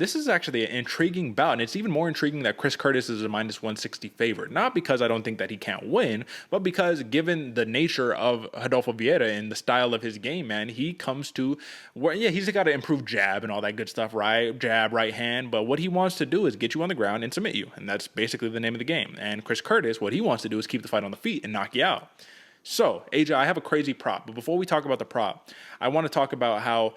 This is actually an intriguing bout, and it's even more intriguing that Chris Curtis is a minus 160 favorite. Not because I don't think that he can't win, but because given the nature of Rodolfo Vieira and the style of his game, man, he comes to where, yeah, he's got to improve jab and all that good stuff, right? Jab, right hand, but what he wants to do is get you on the ground and submit you, and that's basically the name of the game. And Chris Curtis, what he wants to do is keep the fight on the feet and knock you out. So, AJ, I have a crazy prop. But before we talk about the prop, I want to talk about how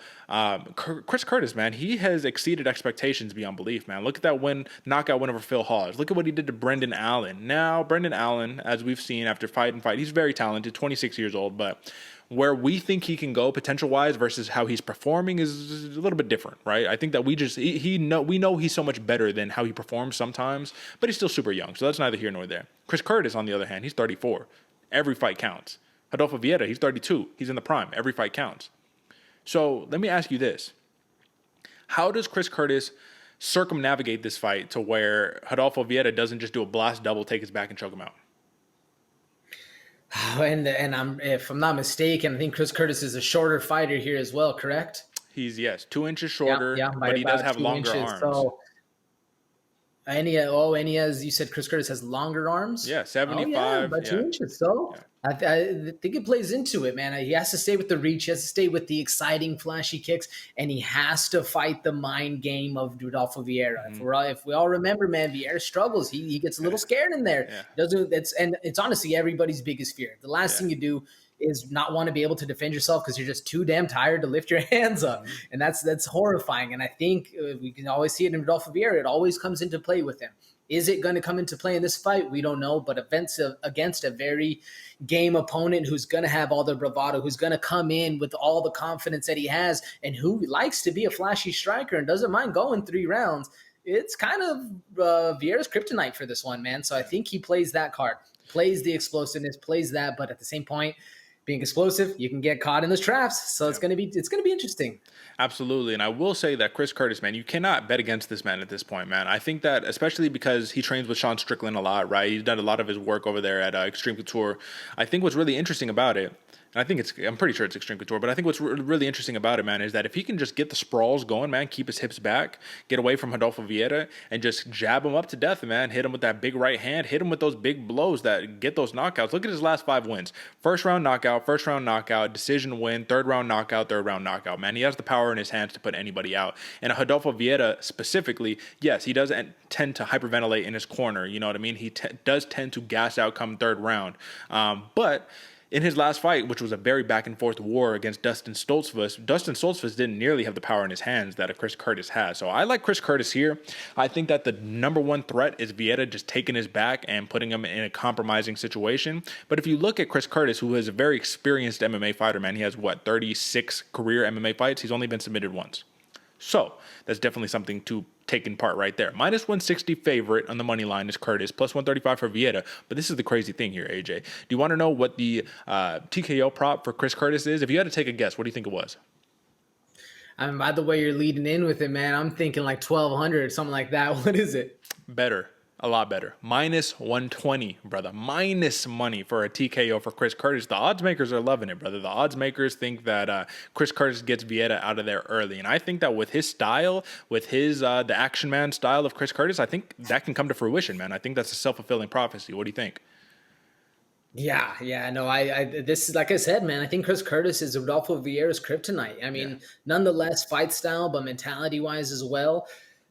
Chris Curtis, man, he has exceeded expectations beyond belief, man. Look at that knockout win over Phil Hawes. Look at what he did to Brendan Allen. Now, Brendan Allen, as we've seen after fight and fight, he's very talented, 26 years old, but where we think he can go potential-wise versus how he's performing is a little bit different, right? I think that we know he's so much better than how he performs sometimes, but he's still super young, so that's neither here nor there. Chris Curtis, on the other hand, he's 34. Every fight counts. Rodolfo Vieira, he's 32. He's in the prime. Every fight counts. So let me ask you this. How does Chris Curtis circumnavigate this fight to where Rodolfo Vieira doesn't just do a blast double, take his back, and choke him out? If I'm not mistaken, I think Chris Curtis is a shorter fighter here as well, correct? He's, yes, 2 inches shorter, yeah, but he does have longer arms. So, and you said Chris Curtis has longer arms? Yeah, 75. By 2 inches. So I think it plays into it, man. He has to stay with the reach. He has to stay with the exciting, flashy kicks, and he has to fight the mind game of Rodolfo Vieira. Mm-hmm. If we all remember, man, Vieira struggles. He gets a little scared in there. Yeah. It's honestly everybody's biggest fear. The last thing you do is not want to be able to defend yourself because you're just too damn tired to lift your hands up. Mm-hmm. And that's horrifying. And I think we can always see it in Rodolfo Vieira. It always comes into play with him. Is it going to come into play in this fight? We don't know. But against a very game opponent who's going to have all the bravado, who's going to come in with all the confidence that he has, and who likes to be a flashy striker and doesn't mind going 3 rounds, it's kind of Vieira's kryptonite for this one, man. So I think he plays that card, plays the explosiveness, plays that. But at the same point, being explosive, you can get caught in those traps. So it's gonna be interesting. Absolutely. And I will say that Chris Curtis, man, you cannot bet against this man at this point, man. I think that especially because he trains with Sean Strickland a lot, right? He's done a lot of his work over there at Extreme Couture. I think what's really interesting about it, and I'm pretty sure it's Extreme Couture, but I think what's really interesting about it, man, is that if he can just get the sprawls going, man, keep his hips back, get away from Rodolfo Vieira, and just jab him up to death, man, hit him with that big right hand, hit him with those big blows that get those knockouts. Look at his last 5 wins. First round knockout, decision win, third round knockout, man. He has the power in his hands to put anybody out. And Rodolfo Vieira specifically, yes, he does tend to hyperventilate in his corner, you know what I mean? He does tend to gas out come third round. But in his last fight, which was a very back-and-forth war against Dustin Stoltzfus didn't nearly have the power in his hands that a Chris Curtis has. So I like Chris Curtis here. I think that the number one threat is Vieira just taking his back and putting him in a compromising situation. But if you look at Chris Curtis, who is a very experienced MMA fighter, man, he has, 36 career MMA fights? He's only been submitted once. So that's definitely something to take in part right there. Minus 160 favorite on the money line is Curtis, plus 135 for Vieira. But this is the crazy thing here, AJ. Do you want to know what the TKO prop for Chris Curtis is? If you had to take a guess, what do you think it was? By the way you're leading in with it, man, I'm thinking like 1,200 or something like that. What is it? Better. A lot better. Minus 120, brother. Minus money for a TKO for Chris Curtis. The odds makers are loving it, brother. The odds makers think that Chris Curtis gets Vieira out of there early. And I think that with his style, with his the action man style of Chris Curtis, I think that can come to fruition, man. I think that's a self-fulfilling prophecy. What do you think? Yeah. No, this is, like I said, man, I think Chris Curtis is Rodolfo Vieira's kryptonite. I mean, nonetheless, fight style, but mentality-wise as well.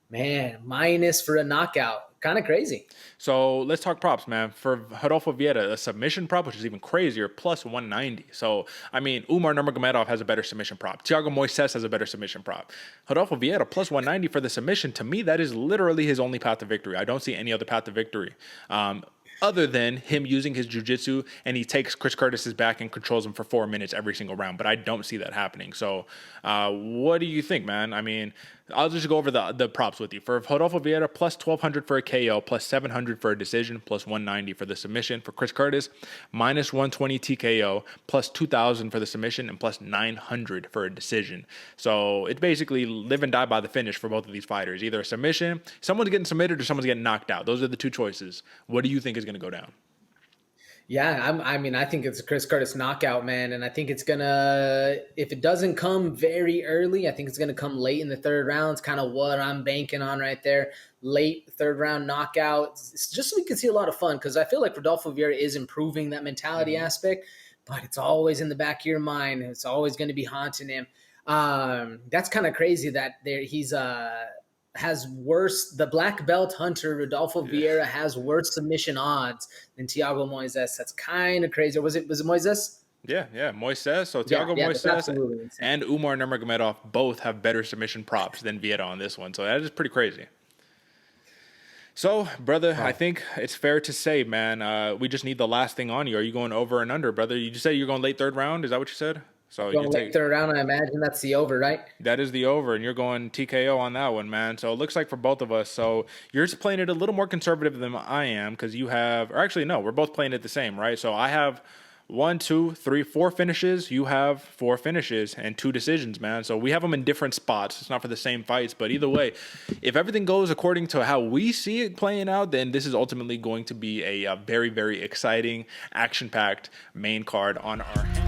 Man, minus for a knockout. Kind of crazy. So let's talk props, man. For Rodolfo Vieira, a submission prop, which is even crazier, plus 190. So, I mean, Umar Nurmagomedov has a better submission prop. Thiago Moises has a better submission prop. Rodolfo Vieira, plus 190 for the submission. To me, that is literally his only path to victory. I don't see any other path to victory. Other than him using his jiu-jitsu and he takes Chris Curtis's back and controls him for 4 minutes every single round. But I don't see that happening. So what do you think, man? I mean, I'll just go over the props with you. For Rodolfo Vieira, plus 1,200 for a KO, plus 700 for a decision, plus 190 for the submission. For Chris Curtis, minus 120 TKO, plus 2,000 for the submission, and plus 900 for a decision. So it's basically live and die by the finish for both of these fighters. Either a submission, someone's getting submitted, or someone's getting knocked out. Those are the two choices. What do you think is going to go down? Yeah, I mean, I think it's a Chris Curtis knockout, man, and I think it's gonna. If it doesn't come very early, I think it's gonna come late in the third round. It's kind of what I'm banking on right there. Late third round knockout, it's just so we can see a lot of fun because I feel like Rodolfo Vieira is improving that mentality aspect, but it's always in the back of your mind. It's always going to be haunting him. That's kind of crazy that he's has worse. The black belt hunter Rodolfo Vieira has worse submission odds than Thiago Moises. That's kind of crazy. Was it Moises? Yeah. Moises. So Yeah, Thiago yeah, that's Moises absolutely insane. and Umar Nurmagomedov both have better submission props than Vieira on this one. So that is pretty crazy. So, brother, I think it's fair to say, man, we just need the last thing on you. Are you going over and under, brother? You just say you're going late third round. Is that what you said? So you Going late take third round, I imagine that's the over, right? that is the over, and you're going TKO on that one, man. So it looks like for both of us. So you're just playing it a little more conservative than I am because you have, or actually, no, we're both playing it the same, right? So I have 1, 2, 3, 4 finishes. You have 4 finishes and 2 decisions, man. So we have them in different spots. It's not for the same fights, but either way, if everything goes according to how we see it playing out, then this is ultimately going to be a very, very exciting, action-packed main card on our hands.